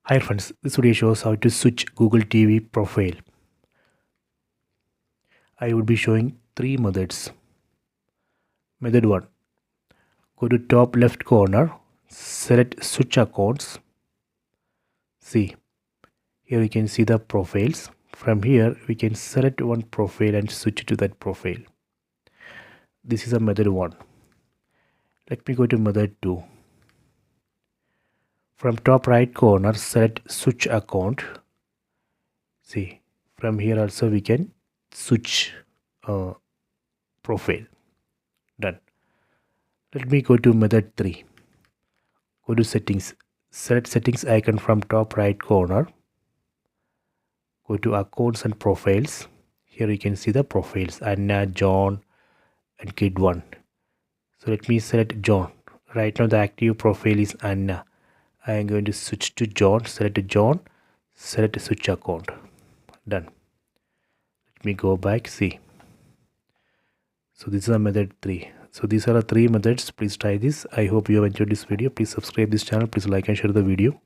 Hi friends, this video shows how to switch Google TV profile. I would be showing three methods. Method 1. Go to top left corner, select switch accounts. See, here you can see the profiles. From here we can select one profile and switch to that profile. This is a method 1. Let me go to method 2. From top right corner, select switch account. See, from here also we can switch profile. Done. Let me go to method 3. Go to settings. Select settings icon from top right corner. Go to accounts and profiles. Here you can see the profiles Anna, John and kid 1. So let me select John. Right now the active profile is Anna. I am going to switch to John. Select John. Select switch account. Done. Let me go back. See. So this is a method 3. So these are the three methods. Please try this. I hope you have enjoyed this video. Please subscribe this channel. Please like and share the video.